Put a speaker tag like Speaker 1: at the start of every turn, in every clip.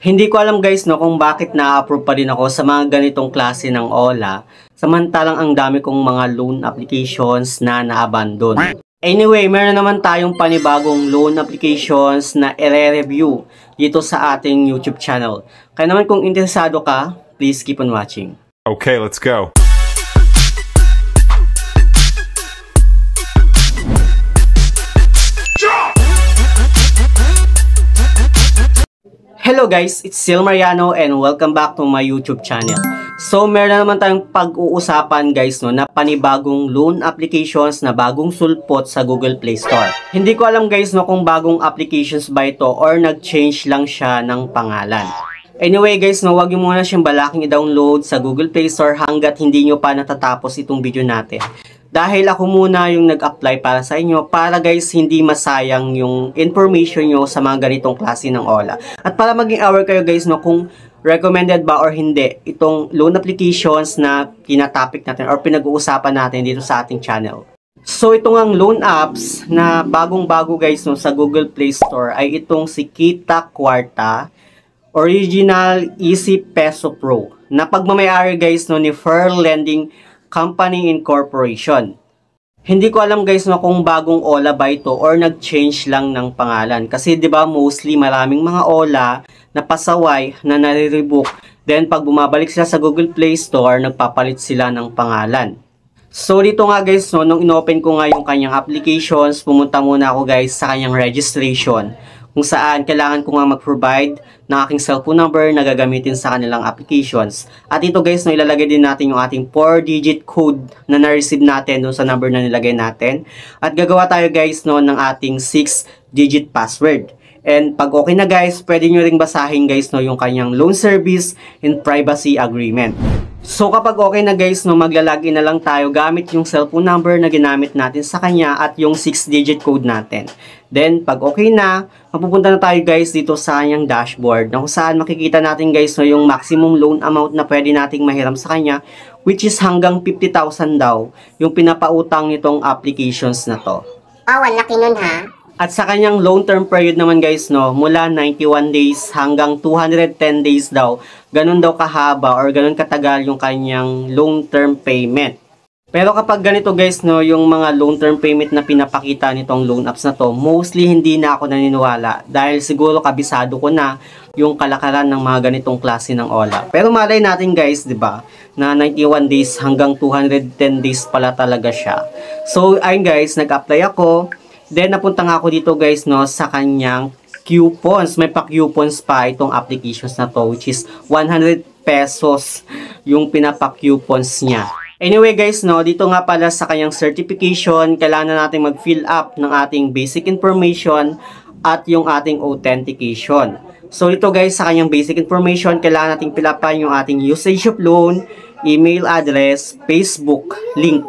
Speaker 1: Hindi ko alam guys no kung bakit na-approve pa rin ako sa mga ganitong klase ng OLA, samantalang ang dami kong mga loan applications na na-abandon. Anyway, meron naman tayong panibagong loan applications na i-review dito sa ating YouTube channel. Kaya naman kung interesado ka, please keep on watching.
Speaker 2: Okay, let's go.
Speaker 1: Hello guys, it's Sil Mariano and welcome back to my YouTube channel. So meron na naman tayong pag-uusapan guys no, na panibagong loan applications na bagong sulpot sa Google Play Store. Hindi ko alam guys no kung bagong applications ba ito or nag-change lang siya ng pangalan. Anyway guys no, wag niyo muna siyang balaking i-download sa Google Play Store hanggat hindi nyo pa natatapos itong video natin. Dahil ako muna yung nag-apply para sa inyo para guys hindi masayang yung information nyo sa mga ganitong klase ng OLA. At para maging aware kayo guys no kung recommended ba or hindi itong loan applications na kinatopic natin or pinag-uusapan natin dito sa ating channel. So itong ang loan apps na bagong-bago guys no sa Google Play Store ay itong si Kita Kwarta Original Easy Peso Pro na pagmamayari guys no ni Fair Lending Company Incorporation. Hindi ko alam guys no kung bagong OLA ba ito or nag-change lang ng pangalan. Kasi 'di ba mostly maraming mga OLA na pasaway na nare-rebook. Then pag bumabalik sila sa Google Play Store, nagpapalit sila ng pangalan. So dito nga guys no, nung inopen ko nga yung kanyang applications, pumunta muna ako guys sa kanyang registration. Kung saan kailangan ko nga mag-provide ng aking cellphone number na gagamitin sa kanilang applications. At ito guys, no, ilalagay din natin yung ating 4-digit code na na-receive natin doon sa number na nilagay natin. At gagawa tayo guys no, ng ating 6-digit password. And pag okay na guys, pwede nyo ring basahin guys no, yung kanyang loan service and privacy agreement. So kapag okay na guys, no, maglalagin na lang tayo gamit yung cellphone number na ginamit natin sa kanya at yung 6-digit code natin. Then pag okay na, mapupunta na tayo guys dito sa kanyang dashboard na kung saan makikita natin guys no, yung maximum loan amount na pwede nating mahiram sa kanya, which is hanggang 50,000 daw yung pinapautang nitong applications na to.
Speaker 3: Oh, laki nun ha?
Speaker 1: At sa kanyang loan term period naman guys no, mula 91 days hanggang 210 days daw, ganun daw kahaba or ganun katagal yung kanyang long term payment. Pero kapag ganito guys no, yung mga long term payment na pinapakita nitong loan apps na to, mostly hindi na ako naniniwala dahil siguro kabisado ko na yung kalakaran ng mga ganitong klase ng OLA. Pero malay natin guys, 'di ba, na 91 days hanggang 210 days pala talaga siya. So ayun guys, nag-apply ako. Then napunta nga ako dito guys no sa kanyang coupons. May pa-coupons pa itong applications na to, which is 100 pesos yung pinapa-coupons niya. Anyway guys no, dito nga pala sa kanyang certification, kailangan na natin mag-fill up ng ating basic information at yung ating authentication. So ito guys, sa kanyang basic information, kailangan nating fill upan yung ating usage of loan, email address, Facebook link,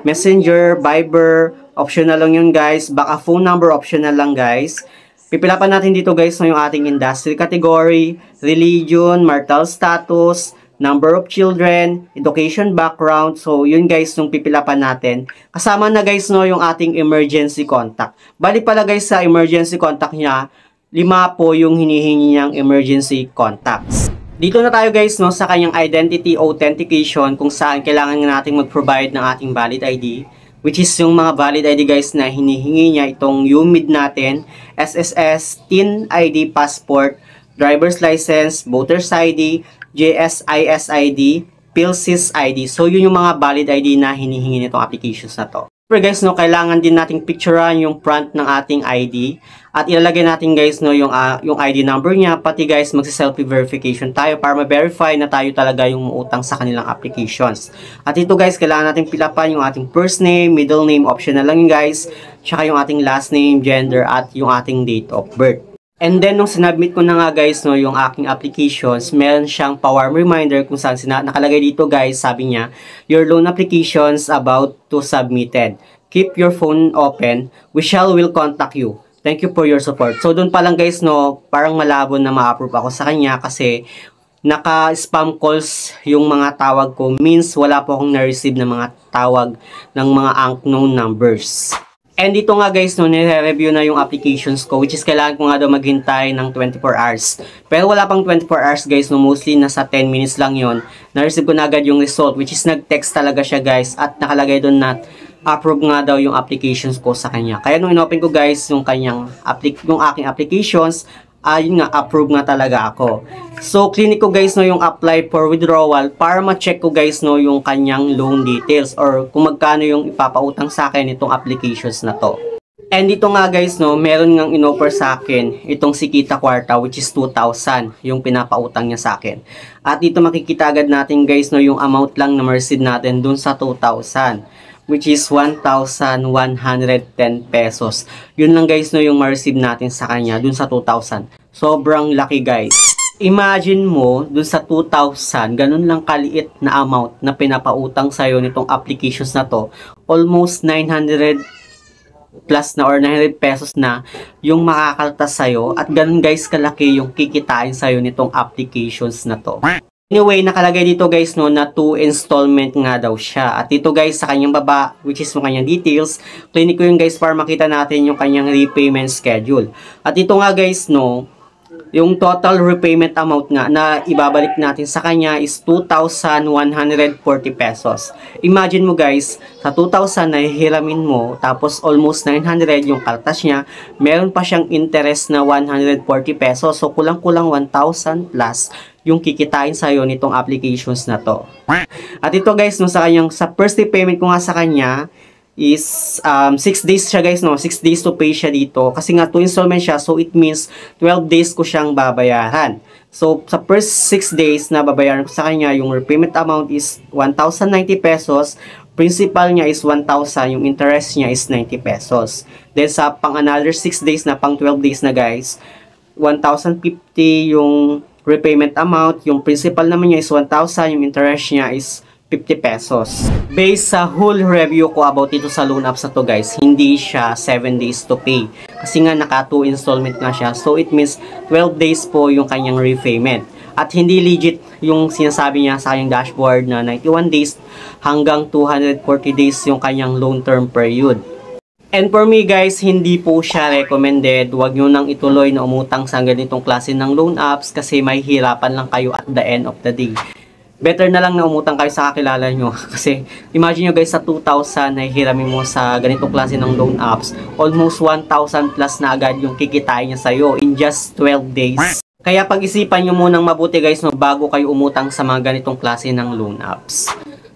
Speaker 1: Messenger, Viber, optional lang yun guys. Baka phone number optional lang guys. Pipilapan natin dito guys no, yung ating industry category, religion, marital status, number of children, education background. So yun guys yung pipilapan natin. Kasama na guys no yung ating emergency contact. Bali pala guys sa emergency contact niya, 5 po yung hinihingi niyang emergency contacts. Dito na tayo guys no sa kanyang identity authentication kung saan kailangan natin mag-provide ng ating valid ID. Which is yung mga valid ID guys na hinihingi niya, itong UMID natin, SSS, TIN ID, passport, driver's license, voter's ID, JSIS ID, PhilSys ID. So yun yung mga valid ID na hinihingi nitong applications na to. Pero guys no, kailangan din nating picturean yung front ng ating ID at ilalagay natin guys no yung ID number niya, pati guys magsi-selfie verification tayo para ma-verify na tayo talaga yung utang sa kanilang applications. At ito guys, kailangan nating fill upan yung ating first name, middle name, optional lang yun guys, tsaka yung ating last name, gender at yung ating date of birth. And then, nung sinubmit ko na nga guys, no, yung aking applications, meron siyang pa-warm reminder kung saan nakalagay dito guys, sabi niya, your loan applications about to submitted. Keep your phone open. We will contact you. Thank you for your support. So, doon pa lang guys, no, parang malabo na ma-approve ako sa kanya kasi naka-spam calls yung mga tawag ko. Means, wala po akong na-receive na mga tawag ng mga unknown numbers. And dito nga guys, no, nire-review na yung applications ko, which is kailangan ko nga daw maghintay ng 24 hours. Pero wala pang 24 hours guys, no, mostly nasa 10 minutes lang yon. Na-receive ko na agad yung result, which is nag-text talaga siya guys, at nakalagay doon na approve nga daw yung applications ko sa kanya. Kaya nung inopen ko guys, yung aking applications, yun nga, approve nga talaga ako. So, clinic ko guys, no, yung apply for withdrawal para ma-check ko guys, no, yung kanyang loan details or kung magkano yung ipapautang sa akin itong applications na to. And dito nga guys, no, meron ngang inoffer sa akin itong si Kita Kwarta, which is 2,000 yung pinapautang niya sa akin. At dito makikita agad natin guys, no, yung amount lang na ma-receive natin dun sa 2,000. Which is 1,110 pesos. Yun lang guys, no, yung ma-receive natin sa kanya dun sa 2,000. Sobrang laki guys. Imagine mo, dun sa 2,000, ganun lang kaliit na amount na pinapautang sa'yo nitong applications na to. Almost 900 plus na or 900 pesos na yung makakaltas sa'yo. At ganun guys kalaki yung kikitain sa'yo nitong applications na to. Anyway, nakalagay dito guys, no, na 2 installment nga daw siya. At dito guys, sa kanyang baba, which is yung kanyang details, clinic ko yung guys para makita natin yung kanyang repayment schedule. At dito nga guys, no, yung total repayment amount nga na ibabalik natin sa kanya is 2,140 pesos. Imagine mo guys, sa 2,000 na hihiramin mo, tapos almost 900 yung kaltas niya, meron pa siyang interest na 140 pesos. So, kulang-kulang 1,000 plus yung kikitain sa'yo nitong applications na to. At ito guys, no, sa first day payment ko nga sa kanya is 6 days siya guys, no, 6 days to pay siya dito kasi nga 2 installment siya, so it means 12 days ko siyang babayaran. So sa first 6 days na babayaran ko sa kanya, yung repayment amount is 1,090 pesos, principal niya is 1,000, yung interest niya is 90 pesos. Then sa pang another 6 days na pang 12 days na guys, 1,050 yung repayment amount, yung principal naman niya is 1,000, yung interest niya is 50 pesos. Based sa whole review ko about dito sa loan apps na to guys, hindi siya 7 days to pay. Kasi nga naka 2 installment nga siya. So it means 12 days po yung kanyang repayment. At hindi legit yung sinasabi niya sa kanyang dashboard na 91 days hanggang 240 days yung kanyang loan term period. And for me guys, hindi po siya recommended. Huwag nyo nang ituloy na umutang sa ganitong klase ng loan apps kasi may hirapan lang kayo at the end of the day. Better na lang na umutang kayo sa kakilala nyo. Kasi imagine nyo guys, sa 2,000 na hihiramin mo sa ganitong klase ng loan apps, almost 1,000 plus na agad yung kikitain niya sa'yo in just 12 days. Kaya pag-isipan nyo munang mabuti guys, no, bago kayo umutang sa mga ganitong klase ng loan apps.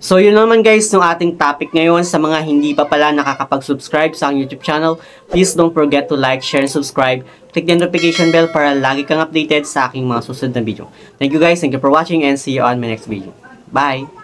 Speaker 1: So yun naman guys yung ating topic ngayon. Sa mga hindi pa pala nakakapag-subscribe sa aking YouTube channel, please don't forget to like, share, and subscribe. Click the notification bell para lagi kang updated sa aking mga susunod na video. Thank you guys, thank you for watching, and see you on my next video. Bye!